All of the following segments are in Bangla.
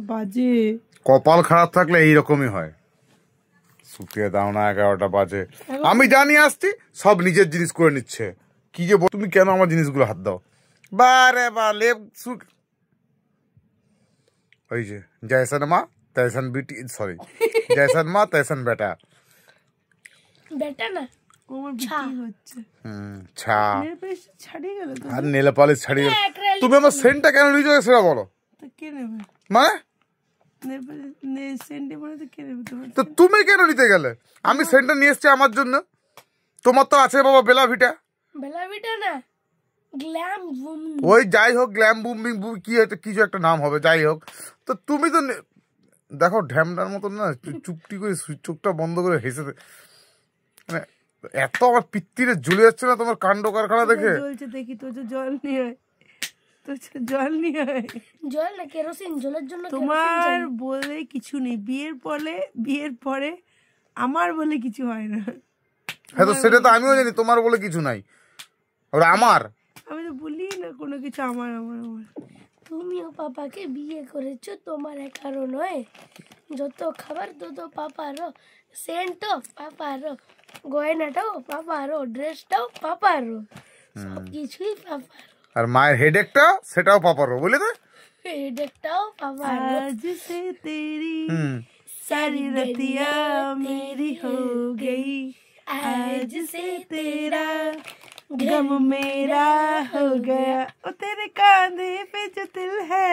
বাজে। কপাল খারাপ থাকলে এইরকমই হয়। শুকিয়ে দাও না, 11টা বাজে। আমি জানি আসছি, সব নিজের জিনিস করে নিচ্ছে। কি যে তুমি কেন আমার জিনিসগুলো হাত দাও? বারে বা লেপ সুখ। ওই যে জয়সন মা তৈসন বেটি, সরি জয়সন মা তৈসন বেটা। বেটা না, আমার বিক্রি হচ্ছে। ছা নেল পলিশ ছাড়িয়ে গেল তো। আর নেল পলিশ ছাড়িয়ে গেল। তুমি আমার সেন্টটা কেন নিয়ে সেটা বলো। তো কে নেবে? মানে নেল পলিশ সেন্টে বলে তো কে নেবে তোমার? তো তুমি কেন নিতে গেলে? আমি সেন্টটা নিয়ে এসছি আমার জন্য। তোমার তো আছে বাবা বেলা ভিটা। বেলা ভিটা না, গ্ল্যাম বুম। ওই যাই হোক, গ্ল্যাম বুমিং কি একটা কিছু একটা নাম হবে, যাই হোক। তো তুমি তো দেখো ঢ্যামটার মতন না, চুপটি করে চোখটা বন্ধ করে হেসে, মানে এত আমার পিত্তিরে জ্বলে যাচ্ছে না তোমার কাণ্ড কারখানা দেখে। জ্বলছে দেখি তো, জল নিয়ে আয়, তো জল নিয়ে আয়। জল না কেরোসিন, জলের জন্য তোমার বলে কিছু নেই। বিয়ের পরে আমার বলে কিছু হয় না। হ্যাঁ তো সেটা তো আমিও জানি, তোমার বলে কিছু নাই, ওরা আমার। আমি তো বলি না কোনো কিছু আমার আমার আমার। তুমিও পাপাকে বিয়ে করেছো, তোমার একারও নয়। যত খাবার তত পাপারও, সেন্টও পাপারও, গয়নাটাও পাপারও, ড্রেসটাও পাপারও, সব কিছুই পাপারও। আর মায়ের হেডেকটা সেটাও পাপারও, বুঝলে তো। হেডেকটাও পাপারও। आज से तेरी सारी रतिया मेरी हो गई, आज से तेरा गम मेरा हो गया। ओ तेरे कांधे पे जो दिल है,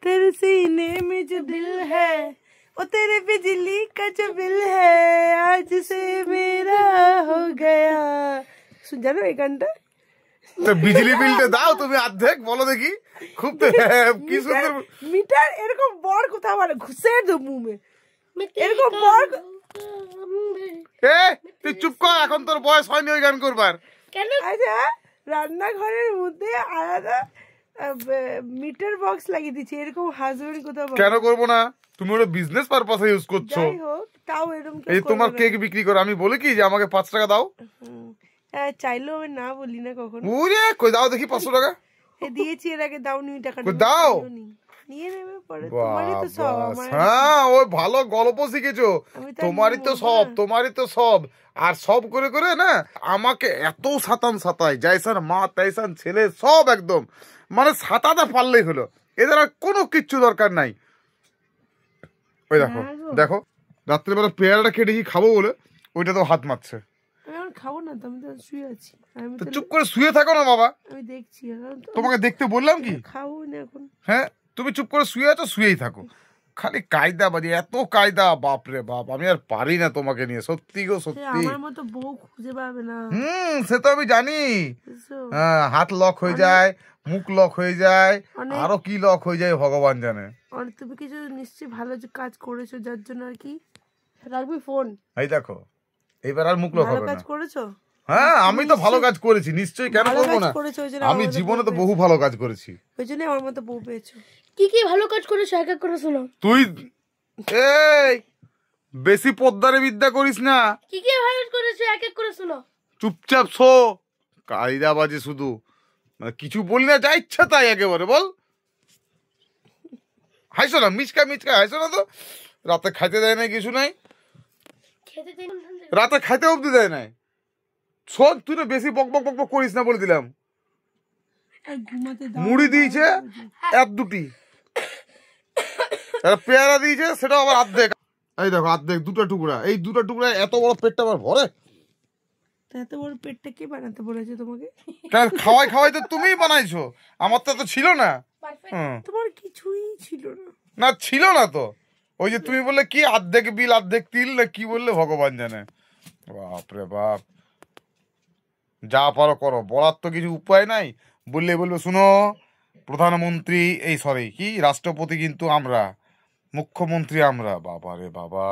तेरे सीने में जो दिल है, ओ तेरे बिजली का जो बिल है, आज से मेरा हो गया। सुन जानो ये गानটা? তো বিজলি বিলটা দাও তুমি অর্ধেক, বলো দেখি। খুব তো কি সুন্দর মিটার এরকম বড় কথা বলে, ঘুষে দো মুখে এরকম বড়। এ তুই চুপ কর, এখন তোর বয়স হয়নি ওই গান করবার। কেন? আচ্ছা, রান্নাঘরের মধ্যে আলাদা মিটার বক্স লাগিয়ে দিচ্ছি, এরকম হাজবেন্ড কোথাও কেন করবো না? তুমি ওটা বিজনেস পারপাসে ইউজ করছো। যাই হোক, তাও এরকম এই তোমার কেক বিক্রি করো, আমি বলি কি যে আমাকে 5 টাকা দাও। চাইলেও আমি না বলি না কখনো। ওরে কই দাও দেখি 500 টাকা। দিয়েছি এর আগে, দাও নি টাকা দাও, নিয়ে নেবে পরে। তোমারই তো সব আমার। হ্যাঁ ওই ভালো গল্প শিখেছো। তোমারই তো সব, তোমারই তো সব। আর সব করে করে না আমাকে এত সাতায়, জয়সান মা তৈসান ছেলে সব একদম, মানে সাতাতে পারলেই হলো, এদের আর কোনো কিচ্ছু দরকার নাই। ওই দেখো দেখো, রাত্রেবেলা পেয়ারাটা কেটে খাবো বলে ওইটা তো হাত মারছে। খাবো না তো, আমি তো শুয়ে আছি। তো চুপ করে শুয়ে থাকো না বাবা। আমি দেখছি, তোমাকে দেখতে বললাম কি? খাবো না এখন। হ্যাঁ তুমি চুপ করে শুয়ে আছো, শুয়েই থাকো। খালি কায়দা বাজি, এত কায়দা, বাপরে বাপ, আমি আর পারি না তোমাকে নিয়ে, সত্যি গো সত্যি। আমার মতো বউ খুঁজে পাবে না। সে তো আমি জানি। হ্যাঁ, হাত লক হয়ে যায়, মুখ লক হয়ে যায়, আরো কি লক হয়ে যায় ভগবান জানে। তুমি কিছু নিশ্চয়ই ভালো কাজ করেছো, যার জন্য আর কি রাখবি ফোন। এই দেখো এইবার আর মুখ লক হবে না। কাজ করেছো? হ্যাঁ আমি তো ভালো কাজ করেছি নিশ্চয়ই, কেন করবো না? আমি জীবনে তো বহু ভালো কাজ করেছি, ওই জন্য আমার মতো বউ পেয়েছো। কি কি ভালো কাজ করেছো এক এক করে শোনো। তুই এই বেশি পদ্মারে বিদ্যা করিস না। কি কি ভালো করেছো এক এক করে শোনো। চুপচাপ শো, কায়দা বাজে শুধু, মানে কিছু বলি না, যা ইচ্ছা তাই একেবারে বল। হাইছো না, মিচকা হাইছো না তো। রাতে খাইতে দেয় নাই, কিছু নাই, রাতে খাইতে অব্দি দেয় নাই। শোন তুই না বেশি বক বক বক করিস না বলে দিলাম। মুড়ি দিয়েছে 1-2টি, পেয়ারা দিয়েছে সেটাও আবার অর্ধেক। এই দেখো অর্ধেক, 2টা টুকরা, এই 2টা টুকরা এত বড় পেটটা আমার ভরে। এত বড় পেটটা কে বানাতে বলেছে তোমাকে? খাওয়াই তো তুমিই বানাইছো, আমার তো ছিল না। তোমার কিছুই ছিল না। না ছিল না তো, ওই যে তুমি বললে কি অর্ধেক বিল অর্ধেক তিল না কি বললে ভগবান জানে। বাপরে বাপ, যা পারো করো, বলার তো কিছু উপায় নাই। বলবে শুনো প্রধানমন্ত্রী, এই সরি কি রাষ্ট্রপতি কিন্তু আমরা, মুখ্যমন্ত্রী আমরা। বাবা রে বাবা,